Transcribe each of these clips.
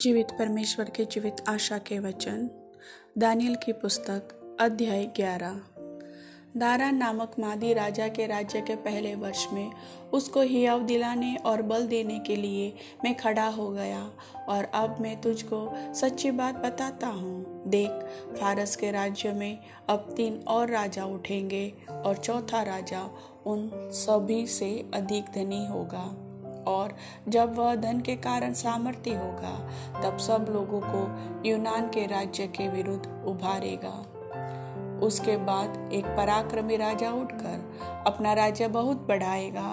जीवित परमेश्वर के जीवित आशा के वचन। दानियल की पुस्तक अध्याय 11। दारा नामक मादी राजा के राज्य के पहले वर्ष में उसको हियाव दिलाने और बल देने के लिए मैं खड़ा हो गया। और अब मैं तुझको सच्ची बात बताता हूँ। देख, फारस के राज्य में अब 3 और राजा उठेंगे और चौथा राजा उन सभी से अधिक धनी होगा। और जब वह धन के कारण सामर्थ्य होगा, तब सब लोगों को यूनान के राज्य के विरुद्ध उभारेगा। उसके बाद एक पराक्रमी राजा उठकर अपना राज्य बहुत बढ़ाएगा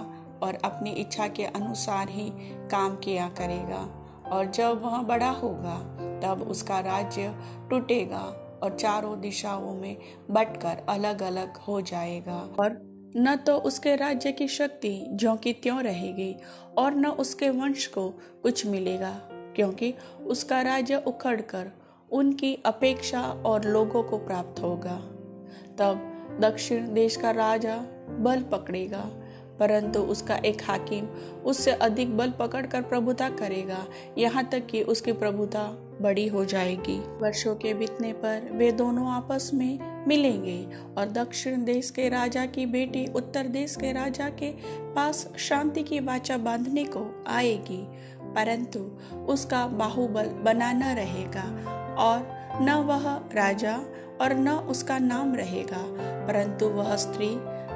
और अपनी इच्छा के अनुसार ही काम किया करेगा। और जब वह बड़ा होगा, तब उसका राज्य टूटेगा और चारों दिशाओं में बंटकर अलग अलग हो जाएगा। और न तो उसके राज्य की शक्ति ज्यों की त्यों रहेगी और न उसके वंश को कुछ मिलेगा, क्योंकि उसका राज्य उखड़कर उनकी अपेक्षा और लोगों को प्राप्त होगा। तब दक्षिण देश का राजा बल पकड़ेगा, परंतु उसका एक हाकिम उससे अधिक बल पकड़कर प्रभुता करेगा, यहाँ तक कि उसकी प्रभुता बड़ी हो जाएगी। वर्षों के बीतने पर वे दोनों आपस में मिलेंगे और दक्षिण देश के राजा की बेटी उत्तर देश के राजा के पास शांति की वाचा बांधने को आएगी, परंतु उसका बाहुबल बना न रहेगा और न वह राजा और न उसका नाम रहेगा, परंतु वह स्त्री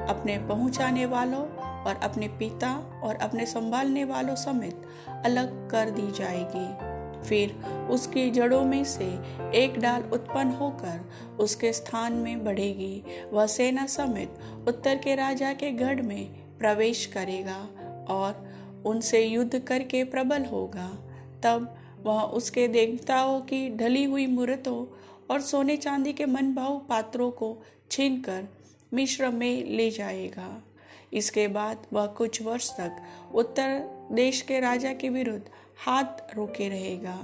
अपने पहुंचाने वालों और अपने पिता और अपने संभालने वालों समेत अलग कर दी जाएगी। फिर उसकी जड़ों में से एक डाल उत्पन्न होकर उसके स्थान में बढ़ेगी। वह सेना समेत उत्तर के राजा के गढ़ में प्रवेश करेगा और उनसे युद्ध करके प्रबल होगा। तब वह उसके देवताओं की ढली हुई मूर्तों और सोने चांदी के मनभाऊ पात्रों को छीनकर मिस्र में ले जाएगा। इसके बाद वह कुछ वर्ष तक उत्तर देश के राजा के विरुद्ध हाथ रोके रहेगा।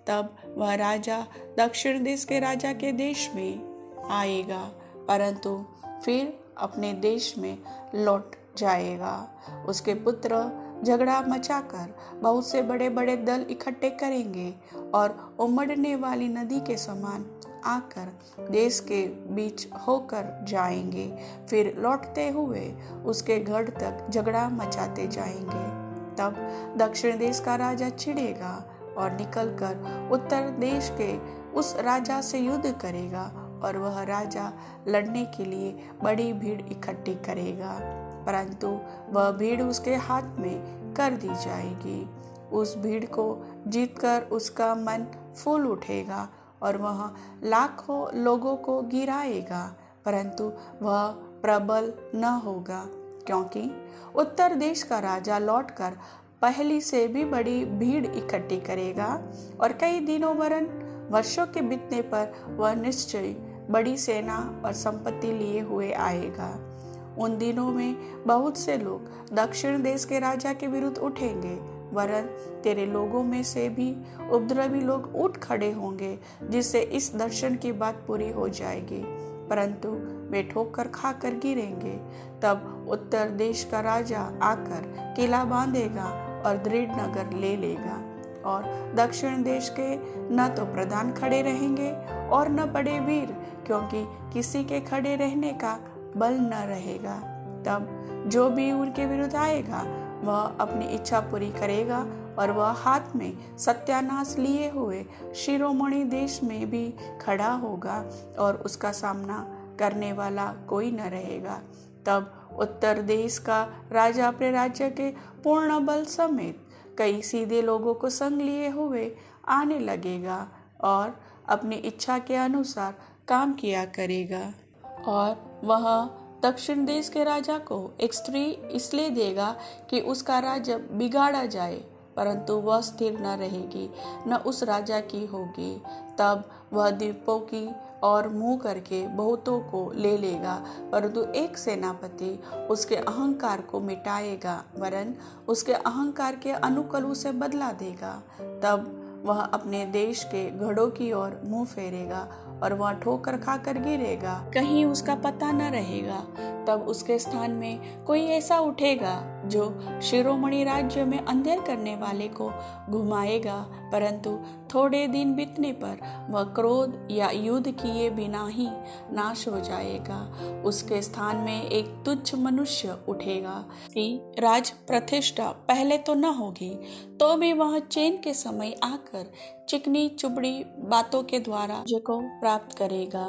तब वह राजा दक्षिण देश के राजा के देश में आएगा, परंतु फिर अपने देश में लौट जाएगा। उसके पुत्र झगड़ा मचाकर बहुत से बड़े बड़े दल इकट्ठे करेंगे और उमड़ने वाली नदी के समान आकर देश के बीच होकर जाएंगे। फिर लौटते हुए उसके गढ़ तक झगड़ा मचाते जाएंगे। तब दक्षिण देश का राजा चिढ़ेगा और निकलकर उत्तर देश के उस राजा से युद्ध करेगा और वह राजा लड़ने के लिए बड़ी भीड़ इकट्ठी करेगा, परंतु वह भीड़ उसके हाथ में कर दी जाएगी। उस भीड़ को जीतकर उसका मन फूल उठेगा और वह लाखों लोगों को गिराएगा, परंतु वह प्रबल न होगा, क्योंकि उत्तर देश का राजा लौटकर पहली से भी बड़ी भीड़ इकट्ठी करेगा और कई दिनों वरन वर्षों के बीतने पर वह निश्चय बड़ी सेना और संपत्ति लिए हुए आएगा। उन दिनों में बहुत से लोग दक्षिण देश के राजा के विरुद्ध उठेंगे, वरन तेरे लोगों में से भी उपद्रवी लोग उठ खड़े होंगे, जिससे इस दर्शन की बात पूरी हो जाएगी, परंतु वे ठोकर खाकर गिरेंगे। तब उत्तर देश का राजा आकर किला बांधेगा और दृढ़ नगर ले लेगा, और दक्षिण देश के न तो प्रधान खड़े रहेंगे और न बड़े वीर, क्योंकि किसी के खड़े रहने का बल न रहेगा। तब जो भी उनके विरुद्ध आएगा वह अपनी इच्छा पूरी करेगा, और वह हाथ में सत्यानाश लिए हुए शिरोमणि देश में भी खड़ा होगा और उसका सामना करने वाला कोई न रहेगा। तब उत्तर देश का राजा अपने राज्य के पूर्ण बल समेत कई सीधे लोगों को संग लिए हुए आने लगेगा और अपनी इच्छा के अनुसार काम किया करेगा। और वह दक्षिण देश के राजा को एक स्त्री इसलिए देगा कि उसका राज्य बिगाड़ा जाए, परंतु वह स्थिर न रहेगी, न उस राजा की होगी। तब वह द्वीपों की और मुंह करके बहुतों को ले लेगा, परंतु एक सेनापति उसके अहंकार को मिटाएगा, वरन उसके अहंकार के अनुकूल उसे बदला देगा। तब वह अपने देश के गढ़ों की ओर मुंह फेरेगा और वह ठोकर खाकर गिरेगा, कहीं उसका पता न रहेगा। तब उसके स्थान में कोई ऐसा उठेगा जो शिरोमणि राज्य में अंधेर करने वाले को घुमाएगा, परंतु थोड़े दिन बीतने पर वह क्रोध या युद्ध किए बिना ही नाश हो जाएगा। उसके स्थान में एक तुच्छ मनुष्य उठेगा कि राज प्रतिष्ठा पहले तो न होगी, तो भी वह चैन के समय आकर चिकनी चुपड़ी बातों के द्वारा राज्य को प्राप्त करेगा।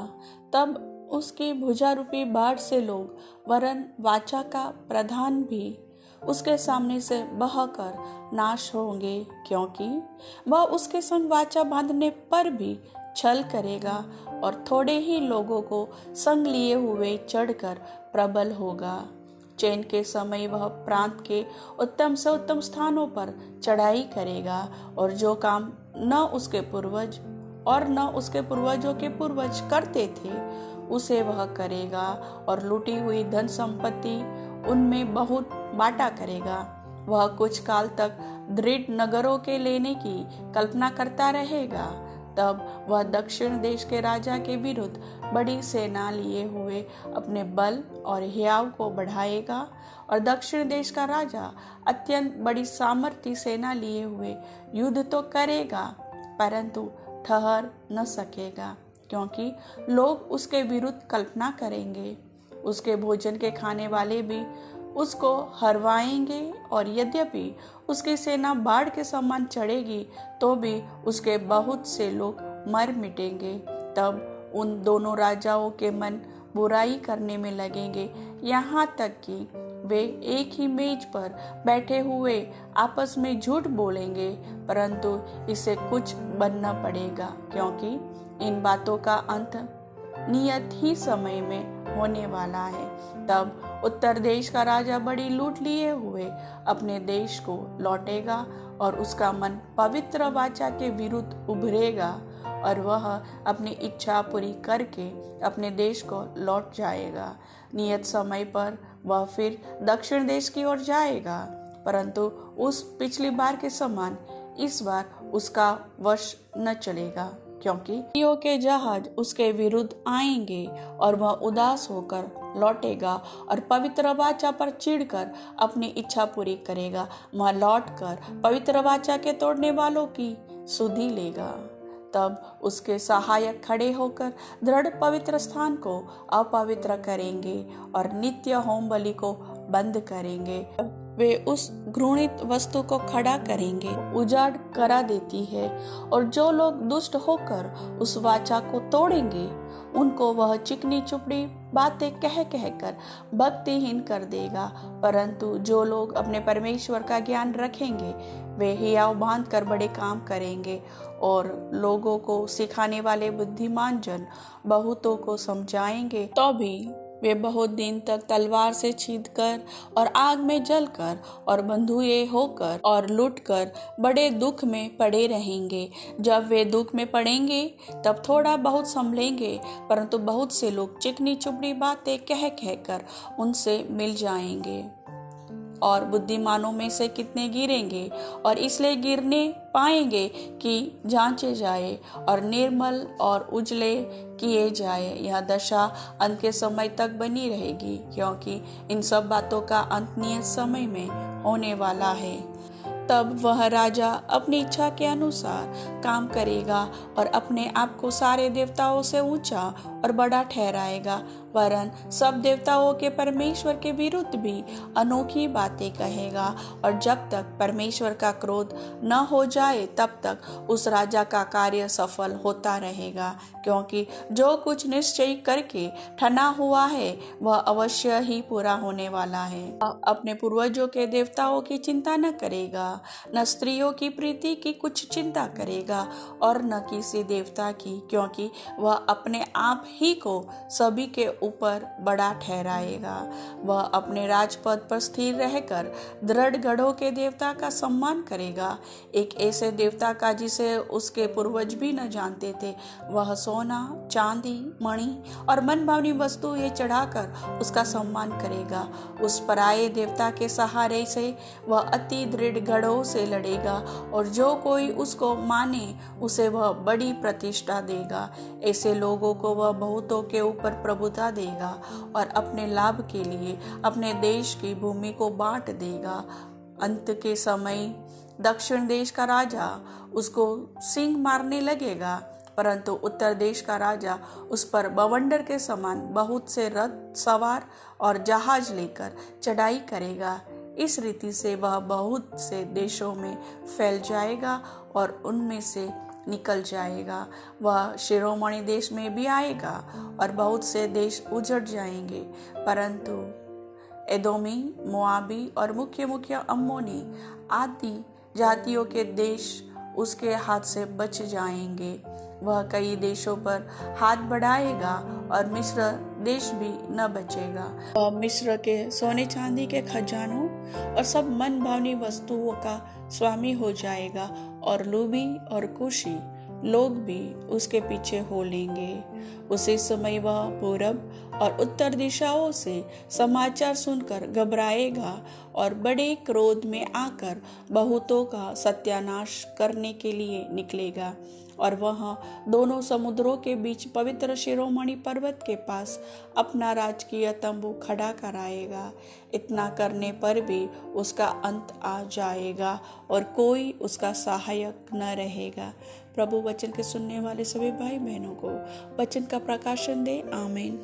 तब उसकी भुजा रूपी बाढ़ से लोग, वरन वाचा का प्रधान भी उसके सामने से बहकर नाश होंगे, क्योंकि वह उसके संग वाचा बांधने पर भी छल करेगा और थोड़े ही लोगों को संग लिए हुए चढ़कर प्रबल होगा। चैन के समय वह प्रांत के उत्तम से उत्तम स्थानों पर चढ़ाई करेगा और जो काम न उसके पूर्वज और न उसके पूर्वजों के पूर्वज करते थे उसे वह करेगा और लूटी हुई धन संपत्ति उनमें बहुत बांटा करेगा। वह कुछ काल तक दृढ़ नगरों के लेने की कल्पना करता रहेगा। तब वह दक्षिण देश के राजा के विरुद्ध बड़ी सेना लिए हुए अपने बल और हियाव को बढ़ाएगा और दक्षिण देश का राजा अत्यंत बड़ी सामर्थ्य सेना लिए हुए युद्ध तो करेगा, परंतु ठहर न सकेगा, क्योंकि लोग उसके विरुद्ध कल्पना करेंगे। उसके भोजन के खाने वाले भी उसको हरवाएंगे और यद्यपि उसकी सेना बाढ़ के समान चढ़ेगी तो भी उसके बहुत से लोग मर मिटेंगे। तब उन दोनों राजाओं के मन बुराई करने में लगेंगे, यहाँ तक कि वे एक ही मेज पर बैठे हुए आपस में झूठ बोलेंगे, परंतु इसे कुछ बनना पड़ेगा, क्योंकि इन बातों का अंत नियत ही समय में होने वाला है। तब उत्तर देश का राजा बड़ी लूट लिए हुए अपने देश को लौटेगा और उसका मन पवित्र वाचा के विरुद्ध उभरेगा और वह अपनी इच्छा पूरी करके अपने देश को लौट जाएगा। नियत समय पर वह फिर दक्षिण देश की ओर जाएगा, परंतु उस पिछली बार के समान इस बार उसका वश न चलेगा, क्योंकि नदियों के जहाज उसके विरुद्ध आएंगे और वह उदास होकर लौटेगा और पवित्र वाचा पर चिढ़कर अपनी इच्छा पूरी करेगा। वह लौटकर पवित्र वाचा के तोड़ने वालों की सुधि लेगा। तब उसके सहायक खड़े होकर दृढ़ पवित्र स्थान को अपवित्र करेंगे और नित्य होम बलि को बंद करेंगे। वे उस घृणित वस्तु को खड़ा करेंगे, उजाड़ करा देती है, और जो लोग दुष्ट होकर उस वाचा को तोड़ेंगे उनको वह चिकनी चुपड़ी बातें कह कहकर भक्तिहीन कर देगा। परंतु जो लोग अपने परमेश्वर का ज्ञान रखेंगे वे हियाव बांध कर बड़े काम करेंगे और लोगों को सिखाने वाले बुद्धिमान जन बहुतों को समझाएंगे, तो भी वे बहुत दिन तक तलवार से छीदकर और आग में जलकर और बंधुए होकर और लूटकर बड़े दुख में पड़े रहेंगे। जब वे दुख में पड़ेंगे तब थोड़ा बहुत संभलेंगे, परंतु बहुत से लोग चिकनी चुपड़ी बातें कह कहकर उनसे मिल जाएंगे और बुद्धिमानों में से कितने गिरेंगे और इसलिए गिरने पाएंगे कि जांचे जाए और निर्मल और उजले किए जाए। यह दशा अंत के समय तक बनी रहेगी, क्योंकि इन सब बातों का अंत नियत समय में होने वाला है। तब वह राजा अपनी इच्छा के अनुसार काम करेगा और अपने आप को सारे देवताओं से ऊंचा और बड़ा ठहराएगा, वरन सब देवताओं के परमेश्वर के विरुद्ध भी अनोखी बातें कहेगा। और जब तक परमेश्वर का क्रोध न हो जाए तब तक उस राजा का कार्य सफल होता रहेगा, क्योंकि जो कुछ निश्चय करके ठना हुआ है वह अवश्य ही पूरा होने वाला है। अपने पूर्वजों के देवताओं की चिंता न करेगा, न स्त्रियों की प्रीति की कुछ चिंता करेगा और न किसी देवता की, क्योंकि वह अपने आप ही को सभी के ऊपर बड़ा ठहराएगा। वह अपने राजपद पर स्थिर रहकर दृढ़ गढ़ों के देवता का सम्मान करेगा, एक ऐसे देवता का जिसे उसके पूर्वज भी न जानते थे। वह सोना, चांदी, मणि और मनभावनी वस्तुएं चढ़ाकर उसका सम्मान करेगा। उस पराये देवता के सहारे से वह अति दृढ़ गढ़ खड़ों से लड़ेगा और जो कोई उसको माने उसे वह बड़ी प्रतिष्ठा देगा। ऐसे लोगों को वह बहुतों के ऊपर प्रभुता देगा और अपने लाभ के लिए अपने देश की भूमि को बांट देगा। अंत के समय दक्षिण देश का राजा उसको सिंह मारने लगेगा, परंतु उत्तर देश का राजा उस पर बवंडर के समान बहुत से रथ सवार और जहाज लेकर चढ़ाई करेगा। इस रीति से वह बहुत से देशों में फैल जाएगा और उनमें से निकल जाएगा। वह शिरोमणि देश में भी आएगा और बहुत से देश उजड़ जाएंगे, परंतु एदोमी, मोआबी और मुख्य मुख्य अम्मोनी आदि जातियों के देश उसके हाथ से बच जाएंगे। वह कई देशों पर हाथ बढ़ाएगा और मिस्र देश भी न बचेगा। वह मिस्र के सोने चांदी के खजानों और सब मन भावनी वस्तुओं का स्वामी हो जाएगा और लूबी और कुशी लोग भी उसके पीछे हो लेंगे। उसी समय वह पूरब और उत्तर दिशाओं से समाचार सुनकर घबराएगा और बड़े क्रोध में आकर बहुतों का सत्यानाश करने के लिए निकलेगा और वह दोनों समुद्रों के बीच पवित्र शिरोमणि पर्वत के पास अपना राजकीय तंबू खड़ा कराएगा। इतना करने पर भी उसका अंत आ जाएगा और कोई उसका सहायक न रहेगा। प्रभु वचन के सुनने वाले सभी भाई बहनों को वचन का प्रकाशन दे। आमीन।